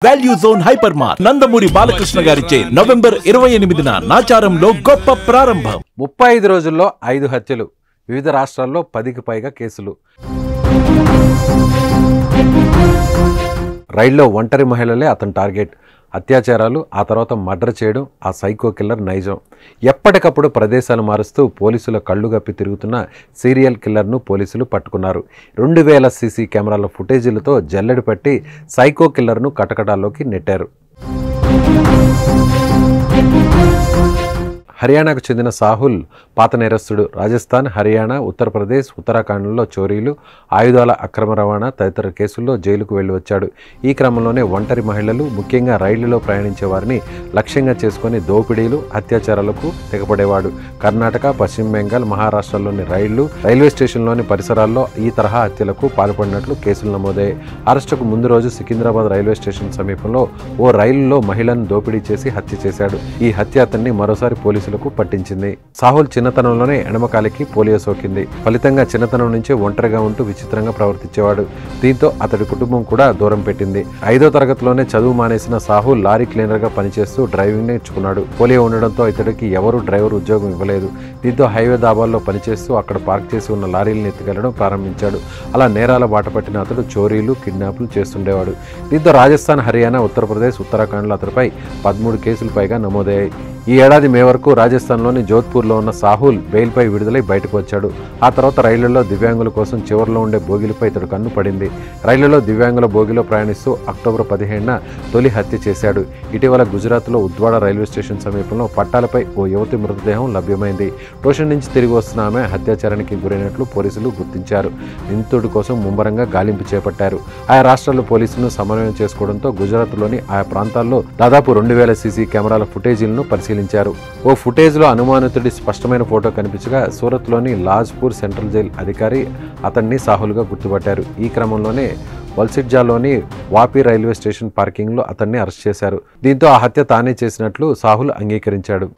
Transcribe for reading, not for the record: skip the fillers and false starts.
Value zone hyper mart Nandamuri Balakrishna గారిచే November 28న నాచారంలో గొప్ప ప్రారంభం. 35 రోజుల్లో 5 హత్యలు, వివిధ రాష్ట్రాల్లో 10కి పైగా కేసులు. రైల్లో ఒంటరి మహిళలే అతని టార్గెట్. అత్యాచారాలు, ఆ తర్వాత మర్డర్ చేయడం ఆ సైకో కిల్లర్ నైజం. ఎప్పటికప్పుడు ప్రదేశాలు మారుస్తూ పోలీసుల కళ్ళు గప్పి తిరుగుతున్న సీరియల్ కిల్లర్ను పోలీసులు పట్టుకున్నారు. 2000 సీసీ కెమెరాల ఫుటేజీలతో జల్లెడ పట్టి సైకో కిల్లర్ను కటకటాల్లోకి నెట్టారు. హర్యానాకు చెందిన సాహుల్ పాత నేరస్తుడు. రాజస్థాన్, హర్యానా, ఉత్తరప్రదేశ్, ఉత్తరాఖండ్లో చోరీలు, ఆయుధాల అక్రమ రవాణా తదితర కేసుల్లో జైలుకు వెళ్లి వచ్చాడు. ఈ క్రమంలోనే ఒంటరి మహిళలు, ముఖ్యంగా రైళ్లలో ప్రయాణించే వారిని లక్ష్యంగా చేసుకుని దోపిడీలు, అత్యాచారాలకు తెగపడేవాడు. కర్ణాటక, పశ్చిమ బెంగాల్, మహారాష్ట్రలోని రైల్వే స్టేషన్లోని పరిసరాల్లో ఈ తరహా హత్యలకు పాల్పడినట్లు కేసులు నమోదయ్యాయి. అరెస్టుకు ముందు రోజు సికింద్రాబాద్ రైల్వే స్టేషన్ సమీపంలో ఓ రైలులో మహిళను దోపిడీ చేసి హత్య చేశాడు. ఈ హత్య అతన్ని మరోసారి పోలీసులకు పట్టించింది. సాహుల్ చిన్నతనంలోనే ఎడమకాలికి పోలియో సోకింది. ఫలితంగా చిన్నతనం నుంచే ఒంటరిగా ఉంటూ విచిత్రంగా ప్రవర్తించేవాడు. దీంతో అతడి కుటుంబం కూడా దూరం పెట్టింది. 5వ తరగతిలోనే చదువు మానేసిన సాహుల్ లారీ క్లీనర్ గా పనిచేస్తూ డ్రైవింగ్ నేర్చుకున్నాడు. పోలియో ఉండడంతో ఇతడికి ఎవరూ డ్రైవర్ ఉద్యోగం ఇవ్వలేదు. దీంతో హైవే దాబాల్లో పనిచేస్తూ అక్కడ పార్క్ చేసి ఉన్న లారీలను ఎత్తుకెళ్లడం ప్రారంభించాడు. అలా నేరాల బాట పట్టిన అతడు చోరీలు, కిడ్నాప్లు చేస్తుండేవాడు. దీంతో రాజస్థాన్, హర్యానా, ఉత్తరప్రదేశ్, ఉత్తరాఖండ్లో అతడిపై 13 కేసులు పైగా నమోదయ్యాయి. ఈ ఏడాది మే వరకు రాజస్థాన్లోని జోధ్పూర్లో ఉన్న సాహుల్ బెయిల్పై విడుదలై బయటకు వచ్చాడు. ఆ తర్వాత రైళ్లలో దివ్యాంగుల కోసం చివరిలో ఉండే బోగిలపై ఇతడు కన్ను పడింది. రైళ్లలో దివ్యాంగుల బోగిలో ప్రయాణిస్తూ అక్టోబర్ 15న తొలి హత్య చేశాడు. ఇటీవల గుజరాత్లో ఉద్వాడ రైల్వే స్టేషన్ సమీపంలో పట్టాలపై ఓ యువతి మృతదేహం లభ్యమైంది. ట్యూషన్ నుంచి తిరిగి వస్తున్న ఆమె హత్యాచారానికి గురైనట్లు పోలీసులు గుర్తించారు. నిందితుడి కోసం ముమ్మరంగా గాలింపు చేపట్టారు. ఆయా రాష్ట్రాల పోలీసులను సమన్వయం చేసుకోవడంతో గుజరాత్లోని ఆయా ప్రాంతాల్లో దాదాపు 2000 సీసీ కెమెరాల ఫుటేజీలను పరిశీలించారు. ఓ ఫుటేజ్లో అనుమానితుడి స్పష్టమైన ఫోటో కనిపించగా సూరత్లోని లాజ్పూర్ సెంట్రల్ జైలు అధికారి అతన్ని సాహుల్గా గుర్తుపట్టారు. ఈ క్రమంలోనే వల్సిడ్జాలోని వాపి రైల్వే స్టేషన్ పార్కింగ్లో అతన్ని అరెస్ట్ చేశారు. దీంతో ఆ హత్య తానే చేసినట్లు సాహుల్ అంగీకరించాడు.